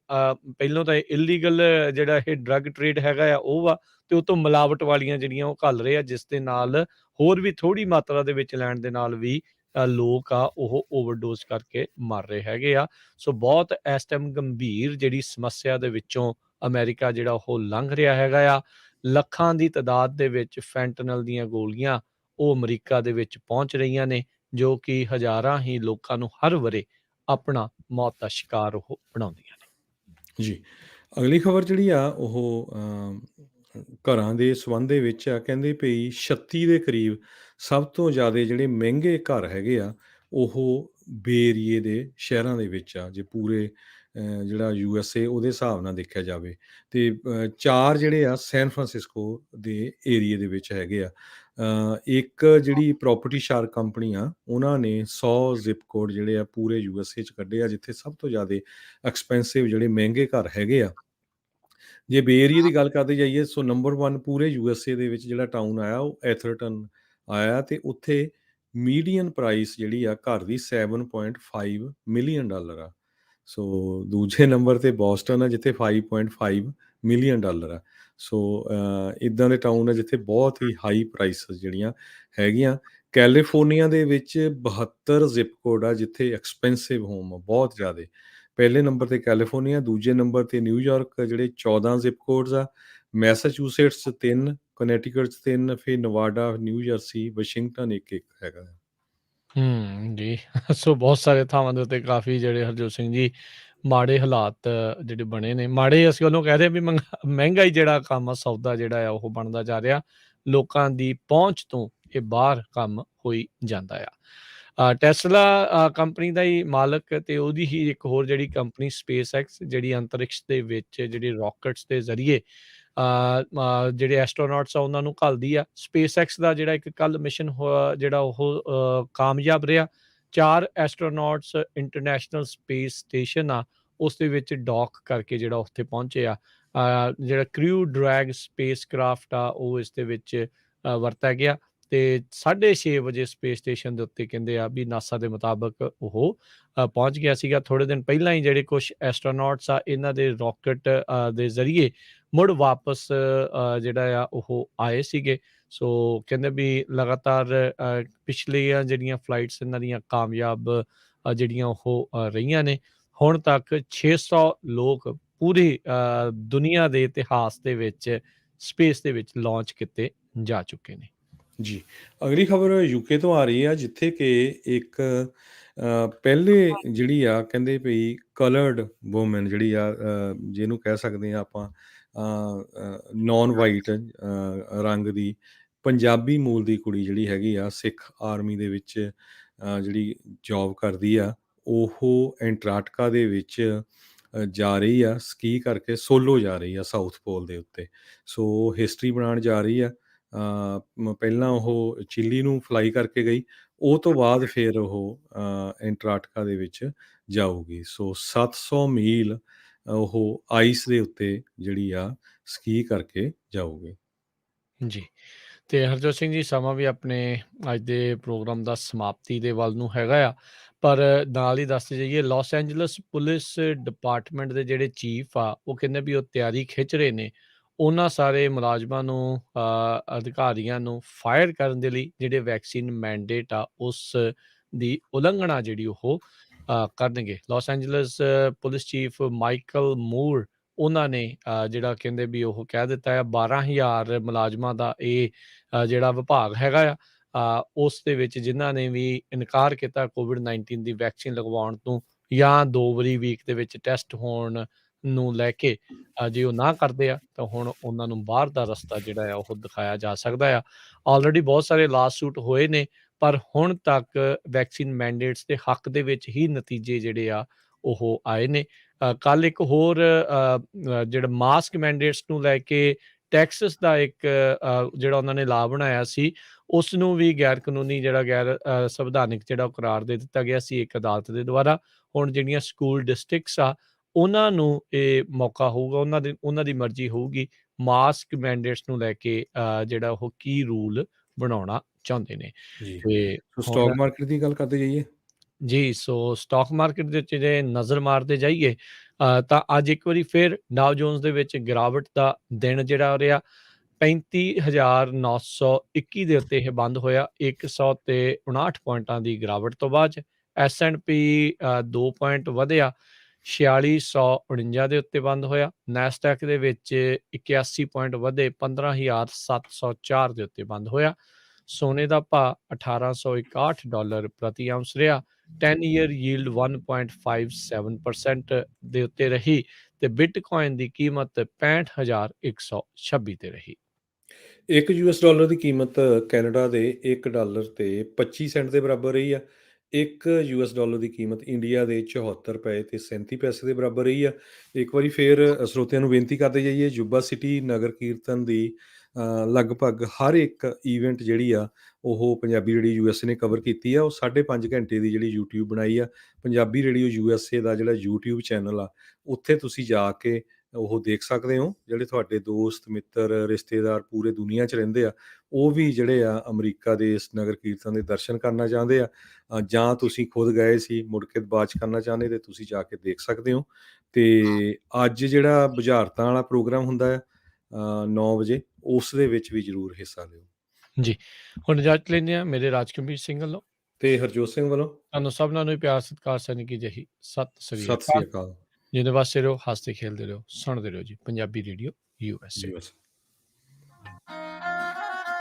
ਪਹਿਲੋਂ ਤਾਂ ਇਲੀਗਲ ਜਿਹੜਾ ਇਹ ਡਰੱਗ ਟ੍ਰੇਡ ਹੈਗਾ ਆ ਉਹ ਵਾ, ਤੇ ਉਤੋਂ ਮਿਲਾਵਟ ਵਾਲੀਆਂ ਜਿਹੜੀਆਂ ਉਹ ਘੱਲ ਰਹੇ ਆ, ਜਿਸ ਦੇ ਨਾਲ ਹੋਰ ਵੀ ਥੋੜ੍ਹੀ ਮਾਤਰਾ ਦੇ ਵਿੱਚ ਲੈਣ ਦੇ ਨਾਲ ਵੀ ਲੋਕ ਆ ਉਹ ਓਵਰਡੋਜ਼ ਕਰਕੇ ਮਰ ਰਹੇ ਹੈਗੇ ਆ। ਸੋ ਬਹੁਤ ਇਸ ਟਾਈਮ ਗੰਭੀਰ ਜਿਹੜੀ ਸਮੱਸਿਆ ਦੇ ਵਿੱਚੋਂ ਅਮਰੀਕਾ ਜਿਹੜਾ ਉਹ ਲੰਘ ਰਿਹਾ ਹੈਗਾ ਆ। ਲੱਖਾਂ ਦੀ ਤਾਦਾਦ ਦੇ ਵਿੱਚ ਫੈਂਟਨਲ ਦੀਆਂ ਗੋਲੀਆਂ ਉਹ ਅਮਰੀਕਾ ਦੇ ਵਿੱਚ ਪਹੁੰਚ ਰਹੀਆਂ ਨੇ, ਜੋ ਕਿ ਹਜ਼ਾਰਾਂ ਹੀ ਲੋਕਾਂ ਨੂੰ ਹਰ ਵਰੇ ਆਪਣਾ ਮੌਤ ਦਾ ਸ਼ਿਕਾਰ ਉਹ ਬਣਾਉਂਦੀਆਂ ਨੇ। ਜੀ। ਅਗਲੀ ਖਬਰ ਜਿਹੜੀ ਆ ਉਹ ਘਰਾਂ ਦੇ ਸੰਬੰਧ ਦੇ ਵਿੱਚ ਆ। ਕਹਿੰਦੇ ਭਈ 36 ਦੇ ਕਰੀਬ ਸਭ ਤੋਂ ਜ਼ਿਆਦੇ ਜਿਹੜੇ ਮਹਿੰਗੇ ਘਰ ਹੈਗੇ ਆ, ਉਹ ਬੇ ਏਰੀਏ ਦੇ ਸ਼ਹਿਰਾਂ ਦੇ ਵਿੱਚ ਆ। ਜੇ ਪੂਰੇ ਜਿਹੜਾ USA ਉਹਦੇ ਹਿਸਾਬ ਨਾਲ ਦੇਖਿਆ ਜਾਵੇ ਤੇ 4 ਜਿਹੜੇ ਆ ਸੈਨ ਫਰਾਂਸਿਸਕੋ ਦੇ ਏਰੀਏ ਦੇ ਵਿੱਚ ਹੈਗੇ ਆ। ਇੱਕ ਜਿਹੜੀ ਪ੍ਰੋਪਰਟੀ ਸ਼ਾਰਕ ਕੰਪਨੀ ਆ, ਉਹਨਾਂ ਨੇ 100 ਜ਼ਿਪ ਕੋਡ ਜਿਹੜੇ ਆ ਪੂਰੇ USA 'ਚ ਕੱਢੇ ਆ, ਜਿੱਥੇ ਸਭ ਤੋਂ ਜ਼ਿਆਦੇ ਐਕਸਪੈਂਸਿਵ ਜਿਹੜੇ ਮਹਿੰਗੇ ਘਰ ਹੈਗੇ ਆ। ਜੇ ਬੇ ਏਰੀਏ ਦੀ ਗੱਲ ਕਰਦੇ ਜਾਈਏ, ਸੋ ਨੰਬਰ 1 ਪੂਰੇ USA ਦੇ ਵਿੱਚ ਜਿਹੜਾ ਟਾਊਨ ਆਇਆ ਉਹ ਐਥਰਟਨ ਆਇਆ, ਤੇ ਉੱਥੇ ਮੀਡੀਅਨ ਪ੍ਰਾਈਸ ਜਿਹੜੀ ਆ ਘਰ ਦੀ $7.5 ਮਿਲੀਅਨ ਆ। ਸੋ ਦੂਜੇ ਨੰਬਰ ਤੇ ਬੋਸਟਨ ਆ, ਜਿੱਥੇ $5.5 ਮਿਲੀਅਨ ਆ। ਸੋ ਇੱਦਾਂ ਦੇ ਟਾਊਨ ਆ ਜਿੱਥੇ ਬਹੁਤ ਹੀ ਹਾਈ ਪ੍ਰਾਈਸਿਸ ਜਿਹੜੀਆਂ ਹੈਗੀਆਂ। ਕੈਲੀਫੋਰਨੀਆ ਦੇ ਵਿੱਚ 72 ਜ਼ਿਪ ਕੋਡ ਆ, ਜਿੱਥੇ ਐਕਸਪੈਂਸਿਵ ਹੋਮ ਆ ਬਹੁਤ ਜ਼ਿਆਦੇ। ਪਹਿਲੇ ਨੰਬਰ ਤੇ ਕੈਲੀਫੋਰਨੀਆ, ਦੂਜੇ ਨੰਬਰ ਤੇ ਨਿਊਯਾਰਕ ਜਿਹੜੇ 14 ਜ਼ਿਪ ਕੋਡਸ ਆ, ਮੈਸਾਚੂਸੇਟਸ 'ਚ 3, ਕਨੈਟੀਕਟ 'ਚ 3, ਫਿਰ ਨਵਾਡਾ, ਨਿਊ ਜਰਸੀ, ਵਾਸ਼ਿੰਗਟਨ ਇੱਕ ਹੈਗਾ। ਜੀ। ਸੋ ਬਹੁਤ ਸਾਰੇ ਥਾਵਾਂ ਦੇ ਉੱਤੇ ਕਾਫੀ ਜਿਹੜੇ ਹਰਜੋਤ ਸਿੰਘ ਜੀ ਮਾੜੇ ਹਾਲਾਤ ਜਿਹੜੇ ਬਣੇ ਨੇ, ਮਾੜੇ ਅਸੀਂ ਉਹਨੂੰ ਕਹਿ ਰਹੇ ਹਾਂ ਵੀ ਮਹਿੰਗਾਈ ਜਿਹੜਾ ਕੰਮ ਆ, ਸੌਦਾ ਜਿਹੜਾ ਆ ਉਹ ਬਣਦਾ ਜਾ ਰਿਹਾ, ਲੋਕਾਂ ਦੀ ਪਹੁੰਚ ਤੋਂ ਇਹ ਬਾਹਰ ਕੰਮ ਹੋਈ ਜਾਂਦਾ ਆ। ਟੈਸਲਾ ਕੰਪਨੀ ਦਾ ਹੀ ਮਾਲਕ ਤੇ ਉਹਦੀ ਹੀ ਇੱਕ ਹੋਰ ਜਿਹੜੀ ਕੰਪਨੀ ਸਪੇਸ ਐਕਸ, ਜਿਹੜੀ ਅੰਤਰਿਕਸ਼ ਦੇ ਵਿੱਚ ਜਿਹੜੀ ਰਾਕਟਸ ਦੇ ਜ਼ਰੀਏ ਜਿਹੜੇ ਐਸਟਰੋਨੌਟਸ ਆ ਉਹਨਾਂ ਨੂੰ ਘੱਲਦੀ ਆ। ਸਪੇਸ ਐਕਸ ਦਾ ਜਿਹੜਾ ਇੱਕ ਕੱਲ੍ਹ ਮਿਸ਼ਨ ਜਿਹੜਾ ਉਹ ਕਾਮਯਾਬ ਰਿਹਾ। 4 ਐਸਟਰੋਨੌਟਸ ਇੰਟਰਨੈਸ਼ਨਲ ਸਪੇਸ ਸਟੇਸ਼ਨ ਆ, ਉਸ ਦੇ ਵਿੱਚ ਡੌਕ ਕਰਕੇ ਜਿਹੜਾ ਉੱਥੇ ਪਹੁੰਚੇ ਆ। ਜਿਹੜਾ ਕ੍ਰਿਊ ਡਰੈਗ ਸਪੇਸ ਕਰਾਫਟ ਆ, ਉਹ ਇਸ ਦੇ ਵਿੱਚ ਵਰਤਿਆ ਗਿਆ, ਤੇ 6:30 ਵਜੇ ਸਪੇਸ ਸਟੇਸ਼ਨ ਦੇ ਉੱਤੇ ਕਹਿੰਦੇ ਆ ਵੀ ਨਾਸਾ ਦੇ ਮੁਤਾਬਕ ਉਹ ਪਹੁੰਚ ਗਿਆ ਸੀਗਾ। ਥੋੜ੍ਹੇ ਦਿਨ ਪਹਿਲਾਂ ਹੀ ਜਿਹੜੇ ਕੁਛ ਐਸਟਰੋਨੌਟਸ ਆ, ਇਹਨਾਂ ਦੇ ਰਾਕਟ ਦੇ ਜ਼ਰੀਏ ਮੁੜ ਵਾਪਸ ਜਿਹੜਾ ਆ ਉਹ ਆਏ ਸੀਗੇ। ਸੋ ਕਹਿੰਦੇ ਵੀ ਲਗਾਤਾਰ ਪਿਛਲੀਆਂ ਜਿਹੜੀਆਂ ਫਲਾਈਟਸ ਇਹਨਾਂ ਦੀਆਂ ਕਾਮਯਾਬ ਜਿਹੜੀਆਂ ਉਹ ਰਹੀਆਂ ਨੇ। ਹੁਣ ਤੱਕ 600 ਲੋਕ ਪੂਰੀ ਦੁਨੀਆ ਦੇ ਇਤਿਹਾਸ ਦੇ ਵਿੱਚ ਸਪੇਸ ਦੇ ਵਿੱਚ ਲਾਂਚ ਕੀਤੇ ਜਾ ਚੁੱਕੇ ਨੇ। ਜੀ। ਅਗਲੀ ਖਬਰ ਯੂਕੇ ਤੋਂ ਆ ਰਹੀ ਆ, ਜਿੱਥੇ ਕਿ ਇੱਕ ਪਹਿਲੇ ਜਿਹੜੀ ਆ ਕਹਿੰਦੇ ਭਈ ਕਲਰਡ ਵੂਮਨ ਜਿਹੜੀ ਆ, ਜਿਹਨੂੰ ਕਹਿ ਸਕਦੇ ਆ ਆਪਾਂ ਨੋਨ ਵਾਈਟ ਰੰਗ ਦੀ ਪੰਜਾਬੀ ਮੂਲ ਦੀ ਕੁੜੀ ਜਿਹੜੀ ਹੈਗੀ ਆ, ਸਿੱਖ ਆਰਮੀ ਦੇ ਵਿੱਚ ਜਿਹੜੀ ਜੌਬ ਕਰਦੀ ਆ, ਉਹ ਐਂਟਾਰਕਟਿਕਾ ਦੇ ਵਿੱਚ ਜਾ ਰਹੀ ਆ ਸਕੀ ਕਰਕੇ, ਸੋਲੋ ਜਾ ਰਹੀ ਆ ਸਾਊਥ ਪੋਲ ਦੇ ਉੱਤੇ। ਸੋ ਹਿਸਟਰੀ ਬਣਾਉਣ ਜਾ ਰਹੀ ਆ। ਪਹਿਲਾਂ ਉਹ ਚਿਲੀ ਨੂੰ ਫਲਾਈ ਕਰਕੇ ਗਈ, ਉਹ ਤੋਂ ਬਾਅਦ ਫਿਰ ਉਹ ਐਂਟਾਰਕਟਿਕਾ ਦੇ ਵਿੱਚ ਜਾਊਗੀ। ਸੋ 700 ਮੀਲ ਉਹ ਆਈਸ ਦੇ ਉੱਤੇ ਜਿਹੜੀ ਆ ਸਕੀ ਕਰਕੇ ਜਾਊਗੀ। ਜੀ। ਤੇ ਹਰਜੋਤ ਸਿੰਘ ਜੀ, ਸਮਾਂ ਵੀ ਆਪਣੇ ਅੱਜ ਦੇ ਪ੍ਰੋਗਰਾਮ ਦਾ ਸਮਾਪਤੀ ਦੇ ਵੱਲ ਨੂੰ ਹੈਗਾ ਆ, ਪਰ ਨਾਲ ਹੀ ਦੱਸਦੇ ਜਾਈਏ, ਲਾਸ ਐਂਜਲਸ ਪੁਲਿਸ ਡਿਪਾਰਟਮੈਂਟ ਦੇ ਜਿਹੜੇ ਚੀਫ ਆ, ਉਹ ਕਹਿੰਦੇ ਵੀ ਉਹ ਤਿਆਰੀ ਖਿੱਚ ਰਹੇ ਨੇ ਉਹਨਾਂ ਸਾਰੇ ਮੁਲਾਜ਼ਮਾਂ ਨੂੰ, ਅਧਿਕਾਰੀਆਂ ਨੂੰ ਫਾਇਰ ਕਰਨ ਦੇ ਲਈ ਜਿਹੜੇ ਵੈਕਸੀਨ ਮੈਂਡੇਟ ਆ ਉਸ ਦੀ ਉਲੰਘਣਾ ਜਿਹੜੀ ਉਹ ਕਰਨਗੇ। Los Angeles police chief Michael Moore, ਉਹਨਾਂ ਨੇ ਜਿਹੜਾ ਕਹਿੰਦੇ ਵੀ ਉਹ ਕਹਿ ਦਿੱਤਾ ਆ 12,000 ਮੁਲਾਜ਼ਮਾਂ ਦਾ ਇਹ ਜਿਹੜਾ ਵਿਭਾਗ ਹੈਗਾ ਆ, ਉਸ ਦੇ ਵਿੱਚ ਜਿਨ੍ਹਾਂ ਨੇ ਵੀ ਇਨਕਾਰ ਕੀਤਾ ਕੋਵਿਡ-19 ਦੀ ਵੈਕਸੀਨ ਲਗਵਾਉਣ ਤੋਂ ਜਾਂ 2 ਵਾਰੀ ਵੀਕ ਦੇ ਵਿੱਚ ਟੈਸਟ ਹੋਣ ਨੂੰ ਲੈ ਕੇ, ਜੇ ਉਹ ਨਾ ਕਰਦੇ ਆ ਤਾਂ ਹੁਣ ਉਹਨਾਂ ਨੂੰ ਬਾਹਰ ਦਾ ਰਸਤਾ ਜਿਹੜਾ ਆ ਉਹ ਦਿਖਾਇਆ ਜਾ ਸਕਦਾ ਆ। ਆਲਰੇਡੀ ਬਹੁਤ ਸਾਰੇ ਲਾਸੂਟ ਹੋਏ ਨੇ, ਪਰ ਹੁਣ ਤੱਕ ਵੈਕਸੀਨ ਮੈਂਡੇਟਸ ਦੇ ਹੱਕ ਦੇ ਵਿੱਚ ਹੀ ਨਤੀਜੇ ਜਿਹੜੇ ਆ ਉਹ ਆਏ ਨੇ। ਕੱਲ੍ਹ ਇੱਕ ਹੋਰ ਜਿਹੜਾ ਮਾਸਕ ਮੈਂਡੇਟਸ ਨੂੰ ਲੈ ਕੇ ਟੈਕਸਸ ਦਾ ਇੱਕ ਜਿਹੜਾ ਉਹਨਾਂ ਨੇ ਲਾਅ ਬਣਾਇਆ ਸੀ, ਉਸ ਨੂੰ ਵੀ ਗੈਰ ਕਾਨੂੰਨੀ, ਜਿਹੜਾ ਗੈਰ ਸੰਵਿਧਾਨਿਕ ਜਿਹੜਾ ਉਹ ਕਰਾਰ ਦੇ ਦਿੱਤਾ ਗਿਆ ਸੀ ਇੱਕ ਅਦਾਲਤ ਦੇ ਦੁਆਰਾ। ਹੁਣ ਜਿਹੜੀਆਂ ਸਕੂਲ ਡਿਸਟ੍ਰਿਕਟਸ ਆ, ਉਹਨਾਂ ਨੂੰ ਇਹ ਮੌਕਾ ਹੋਊਗਾ, ਉਹਨਾਂ ਦੀ ਮਰਜ਼ੀ ਹੋਊਗੀ ਮਾਸਕ ਮੈਂਡੇਟਸ ਨੂੰ ਲੈ ਕੇ ਜਿਹੜਾ ਉਹ ਕੀ ਰੂਲ ਬਣਾਉਣਾ ਚਾਹੁੰਦੇ ਨੇ। ਜੀ। ਤੇ ਸੋ ਹੁਣ ਸਟਾਕ ਮਾਰਕੀਟ ਦੀ ਗੱਲ ਕਰਦੇ ਜਾਈਏ। ਜੀ, ਸੋ ਸਟਾਕ ਮਾਰਕੀਟ ਦੇ ਵਿੱਚ ਜੇ ਨਜ਼ਰ ਮਾਰਦੇ ਜਾਈਏ, ਤਾਂ ਅੱਜ ਇੱਕ ਵਾਰੀ ਫਿਰ ਡਾਓ ਜੋਨਸ ਦੇ ਵਿੱਚ ਗਿਰਾਵਟ ਦਾ ਦਿਨ ਜਿਹੜਾ ਰਿਹਾ, 35,921 ਦੇ ਉੱਤੇ ਇਹ ਬੰਦ ਹੋਇਆ 159 ਪੁਆਇੰਟਾਂ ਦੀ ਗਿਰਾਵਟ ਤੋਂ ਬਾਅਦ। S&P 2 ਪੁਆਇੰਟ ਵਧਿਆ 4649 ਦੇ ਉੱਤੇ ਬੰਦ ਹੋਇਆ। ਨੈਸਡੈਕ ਦੇ ਵਿੱਚ 81 ਪੁਆਇੰਟ ਵਧੇ 15,704 ਦੇ ਉੱਤੇ ਬੰਦ ਹੋਇਆ। ਸੋਨੇ ਦਾ ਭਾਅ $1,861 ਪ੍ਰਤੀ ਆਉਂਸ ਰਿਹਾ। 10 ਈਅਰ ਯੀਲਡ 1.57% ਦੇ ਉੱਤੇ ਰਹੀ ਤੇ ਬਿਟਕੋਇਨ ਦੀ ਕੀਮਤ 65,126 ਤੇ ਰਹੀ। $1 ਦੀ ਕੀਮਤ ਕੈਨੇਡਾ ਦੇ $1 ਤੇ 25 ਸੈਂਟ ਦੇ ਬਰਾਬਰ ਰਹੀ ਆ। $1 ਦੀ ਕੀਮਤ ਇੰਡੀਆ ਦੇ 74 ਰੁਪਏ ਤੇ 37 ਪੈਸੇ ਦੇ ਬਰਾਬਰ ਰਹੀ ਆ। ਇੱਕ ਵਾਰੀ ਫੇਰ ਸਰੋਤਿਆਂ ਨੂੰ ਬੇਨਤੀ ਕਰਦੇ ਜਾਈਏ, ਜੁੱਬਾ ਸਿਟੀ ਨਗਰ ਕੀਰਤਨ ਦੀ ਲਗਭਗ ਹਰ ਇੱਕ ਈਵੈਂਟ ਜਿਹੜੀ ਆ ਉਹ ਪੰਜਾਬੀ ਰੇਡੀਓ USA ਨੇ ਕਵਰ ਕੀਤੀ ਆ। ਉਹ 5.5 ਘੰਟੇ ਦੀ ਜਿਹੜੀ YouTube ਬਣਾਈ ਆ, ਪੰਜਾਬੀ ਰੇਡੀਓ USA ਦਾ ਜਿਹੜਾ YouTube ਚੈਨਲ ਆ, ਉੱਥੇ ਤੁਸੀਂ ਜਾ ਕੇ ਉਹ ਦੇਖ ਸਕਦੇ ਹੋ। ਜਿਹੜੇ ਤੁਹਾਡੇ ਦੋਸਤ ਮਿੱਤਰ ਰਿਸ਼ਤੇਦਾਰ ਪੂਰੇ ਦੁਨੀਆ 'ਚ ਰਹਿੰਦੇ ਆ, ਉਹ ਵੀ ਜਿਹੜੇ ਆ ਅਮਰੀਕਾ ਦੇ ਇਸ ਨਗਰ ਕੀਰਤਨ ਦੇ ਦਰਸ਼ਨ ਕਰਨਾ ਚਾਹੁੰਦੇ ਆ, ਜਾਂ ਤੁਸੀਂ ਖੁਦ ਗਏ ਸੀ ਮੁੜ ਕੇ ਬਾਅਦ 'ਚ ਕਰਨਾ ਚਾਹੁੰਦੇ, ਤੇ ਤੁਸੀਂ ਜਾ ਕੇ ਦੇਖ ਸਕਦੇ ਹੋ। ਤੇ ਅੱਜ ਜਿਹੜਾ ਬੁਝਾਰਤਾਂ ਵਾਲਾ ਪ੍ਰੋਗਰਾਮ ਹੁੰਦਾ ਆ 9 ਵਜੇ, ਉਸ ਦੇ ਵਿੱਚ ਵੀ ਜ਼ਰੂਰ ਹਿੱਸਾ ਲਿਓ। ਜੀ, ਹੁਣ ਇਜਾਜ਼ਤ ਲੈਂਦੇ ਹਾਂ ਮੇਰੇ ਰਾਜਕੁਮਾਰ ਸਿੰਘ ਵੱਲੋਂ ਤੇ ਹਰਜੋਤ ਸਿੰਘ ਵੱਲੋਂ ਤੁਹਾਨੂੰ ਸਭਨਾਂ ਨੂੰ ਪਿਆਰ ਸਤਿਕਾਰ ਸਨ ਕੀ ਜਹੀ ਸਤਿ ਸ੍ਰੀ ਸਤਿ ਸ੍ਰੀ ਅਕਾਲ। ਅਕਾਲ। ਜਿੰਦੇ ਵਾਸਤੇ ਰਹੋ, ਹੱਸਦੇ ਖੇਲਦੇ ਰਹੋ, ਸੁਣਦੇ ਰਹੋ ਜੀ ਪੰਜਾਬੀ ਰੇਡੀਓ USA।